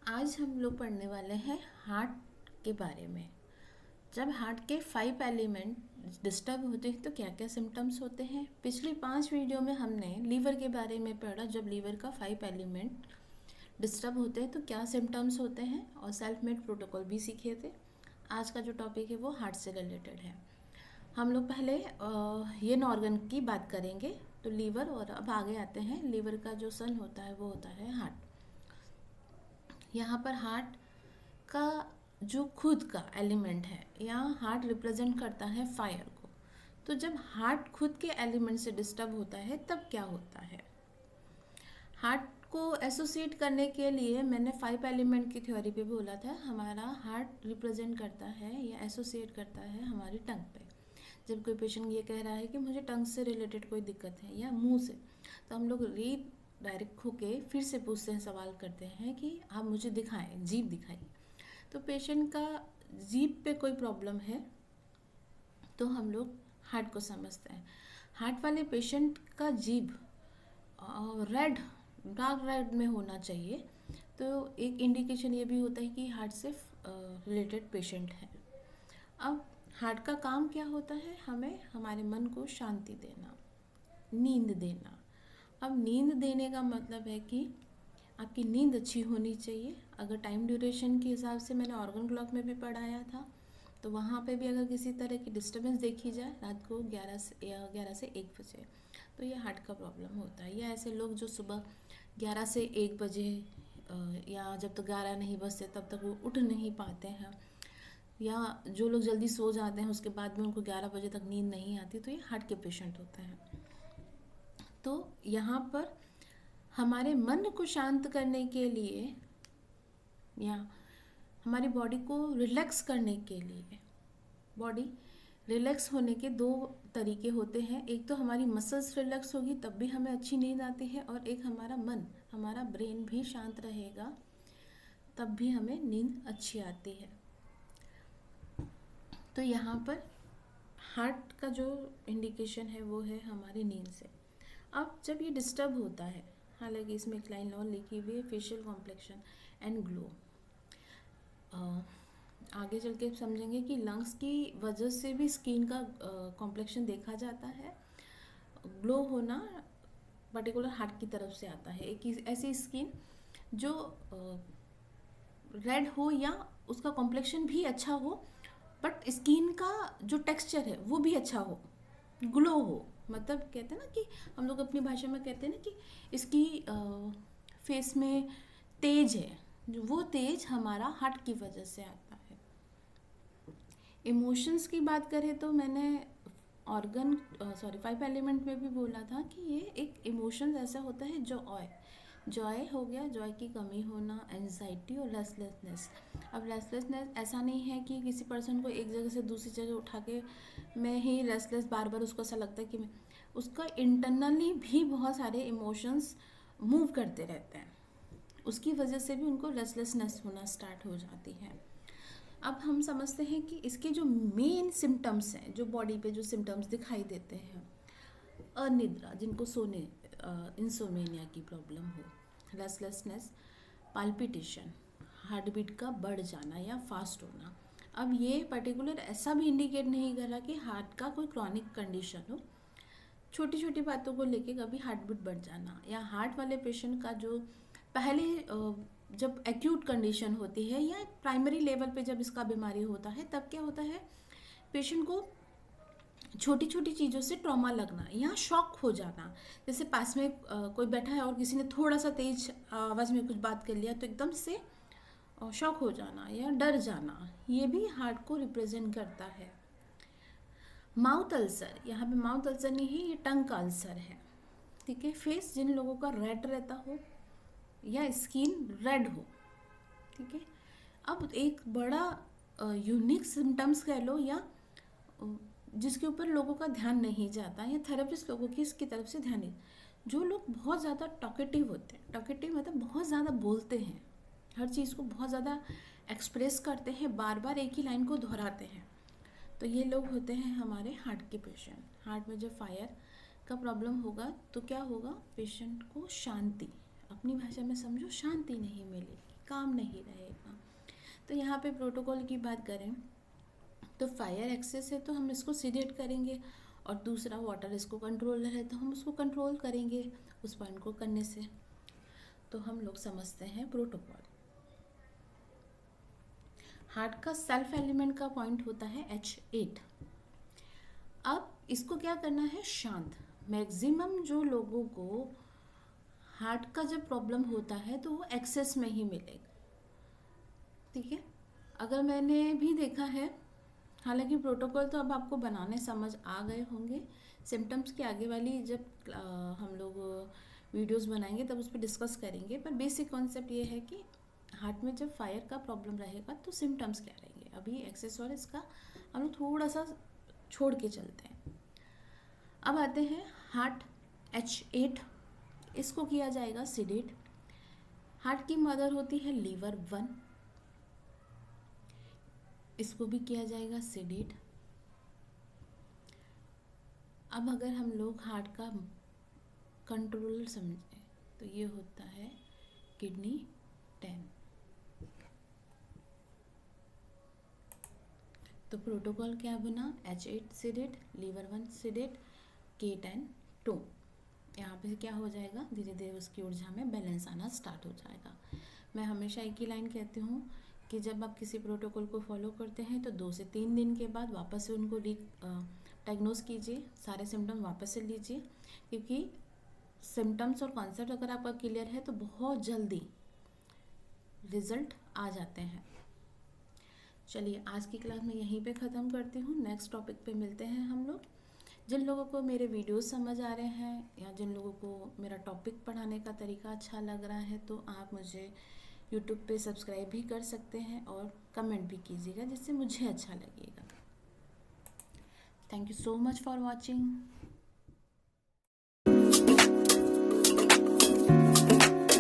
आज हम लोग पढ़ने वाले हैं हार्ट के बारे में। जब हार्ट के 5 एलिमेंट डिस्टर्ब होते हैं तो क्या क्या सिम्टम्स होते हैं। पिछली 5 वीडियो में हमने लीवर के बारे में पढ़ा। जब लीवर का 5 एलिमेंट डिस्टर्ब होते हैं तो क्या सिम्टम्स होते हैं, और सेल्फ मेड प्रोटोकॉल भी सीखे थे। आज का जो टॉपिक है वो हार्ट से रिलेटेड है। हम लोग पहले ये ऑर्गन की बात करेंगे, तो लीवर, और अब आगे आते हैं। लीवर का जो सन होता है वो होता है हार्ट। यहाँ पर हार्ट का जो खुद का एलिमेंट है, यहाँ हार्ट रिप्रेजेंट करता है फायर को। तो जब हार्ट खुद के एलिमेंट से डिस्टर्ब होता है तब क्या होता है। हार्ट को एसोसिएट करने के लिए मैंने 5 एलिमेंट की थ्योरी पे बोला था। हमारा हार्ट रिप्रेजेंट करता है या एसोसिएट करता है हमारी टंग पे। जब कोई पेशेंट ये कह रहा है कि मुझे टंग से रिलेटेड कोई दिक्कत है या मुंह से, तो हम लोग डायरेक्ट होके फिर से पूछते हैं, सवाल करते हैं कि आप मुझे दिखाएं, जीभ दिखाइए। तो पेशेंट का जीभ पे कोई प्रॉब्लम है तो हम लोग हार्ट को समझते हैं। हार्ट वाले पेशेंट का जीभ रेड, डार्क रेड में होना चाहिए, तो एक इंडिकेशन ये भी होता है कि हार्ट से रिलेटेड पेशेंट है। अब हार्ट का काम क्या होता है, हमें हमारे मन को शांति देना, नींद देना। अब नींद देने का मतलब है कि आपकी नींद अच्छी होनी चाहिए। अगर टाइम ड्यूरेशन के हिसाब से मैंने ऑर्गन क्लॉक में भी पढ़ाया था, तो वहाँ पे भी अगर किसी तरह की डिस्टर्बेंस देखी जाए रात को 11 से 1 बजे, तो ये हार्ट का प्रॉब्लम होता है। या ऐसे लोग जो सुबह 11 से 1 बजे या जब तक 11 नहीं बजते तब तक वो उठ नहीं पाते हैं, या जो लोग जल्दी सो जाते हैं उसके बाद में उनको 11 बजे तक नींद नहीं आती, तो ये हार्ट के पेशेंट होते हैं। तो यहाँ पर हमारे मन को शांत करने के लिए या हमारी बॉडी को रिलैक्स करने के लिए, बॉडी रिलैक्स होने के 2 तरीके होते हैं। एक तो हमारी मसल्स रिलैक्स होगी तब भी हमें अच्छी नींद आती है, और एक हमारा मन, हमारा ब्रेन भी शांत रहेगा तब भी हमें नींद अच्छी आती है। तो यहाँ पर हार्ट का जो इंडिकेशन है वो है हमारी नींद से। अब जब ये डिस्टर्ब होता है, हालांकि इसमें एक लाइन और लिखी हुई है, फेशियल कॉम्प्लेक्शन एंड ग्लो। आगे चल के समझेंगे कि लंग्स की वजह से भी स्किन का कॉम्प्लेक्शन देखा जाता है। ग्लो होना पर्टिकुलर हार्ट की तरफ से आता है। एक ऐसी स्किन जो रेड हो या उसका कॉम्प्लेक्शन भी अच्छा हो, बट स्किन का जो टेक्सचर है वो भी अच्छा हो, ग्लो हो। मतलब कहते हैं ना कि हम लोग अपनी भाषा में कहते हैं ना कि इसकी फेस में तेज है, जो वो तेज हमारा हार्ट की वजह से आता है। इमोशंस की बात करें तो मैंने 5 एलिमेंट में भी बोला था कि ये एक इमोशन ऐसा होता है, जॉय हो गया, जॉय की कमी होना, एंजाइटी और रेस्टलेसनेस। अब रेस्टलेसनेस ऐसा नहीं है कि किसी पर्सन को एक जगह से दूसरी जगह उठा के मैं ही रेस्टलेस, बार बार उसको ऐसा लगता है कि मैं, उसका इंटरनली भी बहुत सारे इमोशंस मूव करते रहते हैं, उसकी वजह से भी उनको रेस्टलेसनेस होना स्टार्ट हो जाती है। अब हम समझते हैं कि इसके जो मेन सिम्टम्स हैं, जो बॉडी पे जो सिम्टम्स दिखाई देते हैं, अनिद्रा, जिनको सोने इंसोमेनिया की प्रॉब्लम हो, रेस्टलेसनेस, पाल्पिटेशन, हार्ट बीट का बढ़ जाना या फास्ट होना। अब ये पर्टिकुलर ऐसा भी इंडिकेट नहीं कर रहा कि हार्ट का कोई क्रॉनिक कंडीशन हो। छोटी छोटी बातों को लेके कभी हार्ट बीट बढ़ जाना, या हार्ट वाले पेशेंट का जो पहले जब एक्यूट कंडीशन होती है या प्राइमरी लेवल पे जब इसका बीमारी होता है, तब क्या होता है, पेशेंट को छोटी छोटी चीज़ों से ट्रॉमा लगना या शॉक हो जाना। जैसे पास में कोई बैठा है और किसी ने थोड़ा सा तेज आवाज़ में कुछ बात कर लिया तो एकदम से शॉक हो जाना या डर जाना, ये भी हार्ट को रिप्रेजेंट करता है। माउथ अल्सर, यहाँ पे माउथ अल्सर नहीं है, ये टंग का अल्सर है, ठीक है। फेस, जिन लोगों का रेड रहता हो या स्किन रेड हो, ठीक है। अब एक बड़ा यूनिक सिम्टम्स कह लो, या जिसके ऊपर लोगों का ध्यान नहीं जाता, या थेरेपिस्ट लोगों की इसकी तरफ से ध्यान नहीं, जो लोग बहुत ज़्यादा टॉकेटिव होते हैं, टॉकेटिव मतलब बहुत ज़्यादा बोलते हैं, हर चीज़ को बहुत ज़्यादा एक्सप्रेस करते हैं, बार बार एक ही लाइन को दोहराते हैं, तो ये लोग होते हैं हमारे हार्ट के पेशेंट। हार्ट में जब फायर का प्रॉब्लम होगा तो क्या होगा, पेशेंट को शांति, अपनी भाषा में समझो, शांति नहीं मिलेगी। काम नहीं रहेगा। तो यहाँ पे प्रोटोकॉल की बात करें तो फायर एक्सेस है तो हम इसको सीडेट करेंगे, और दूसरा वाटर इसको कंट्रोलर है तो हम उसको कंट्रोल करेंगे उस पॉइंट को करने से। तो हम लोग समझते हैं प्रोटोकॉल। हार्ट का सेल्फ एलिमेंट का पॉइंट होता है H8। अब इसको क्या करना है, शांत। मैक्सिमम जो लोगों को हार्ट का जब प्रॉब्लम होता है तो वो एक्सेस में ही मिलेगा, ठीक है। अगर मैंने भी देखा है, हालांकि प्रोटोकॉल तो अब आपको बनाने समझ आ गए होंगे, सिम्टम्स की आगे वाली जब हम लोग वीडियोस बनाएंगे तब उस पर डिस्कस करेंगे, पर बेसिक कॉन्सेप्ट ये है कि हार्ट में जब फायर का प्रॉब्लम रहेगा तो सिम्टम्स क्या रहेंगे। अभी एक्सेस और इसका हम लोग थोड़ा सा छोड़ के चलते हैं। अब आते हैं हार्ट H8, इसको किया जाएगा सीडेट। हार्ट की मदर होती है लीवर 1, इसको भी किया जाएगा सीडेट। अब अगर हम लोग हार्ट का कंट्रोलर समझें तो ये होता है किडनी 10। तो प्रोटोकॉल क्या बना, H8 seeded, liver 1 seeded, K10 2। यहाँ पे क्या हो जाएगा, धीरे धीरे उसकी ऊर्जा में बैलेंस आना स्टार्ट हो जाएगा। मैं हमेशा एक ही लाइन कहती हूँ कि जब आप किसी प्रोटोकॉल को फॉलो करते हैं तो 2 से 3 दिन के बाद वापस से उनको डायग्नोस कीजिए, सारे सिम्टम वापस से लीजिए, क्योंकि सिम्टम्स और कॉन्सेप्ट अगर आपका क्लियर है तो बहुत जल्दी रिजल्ट आ जाते हैं। चलिए आज की क्लास में यहीं पे ख़त्म करती हूँ, नेक्स्ट टॉपिक पे मिलते हैं हम लोग। जिन लोगों को मेरे वीडियोस समझ आ रहे हैं या जिन लोगों को मेरा टॉपिक पढ़ाने का तरीका अच्छा लग रहा है तो आप मुझे यूट्यूब पे सब्सक्राइब भी कर सकते हैं और कमेंट भी कीजिएगा, जिससे मुझे अच्छा लगेगा। Thank you so much for watching.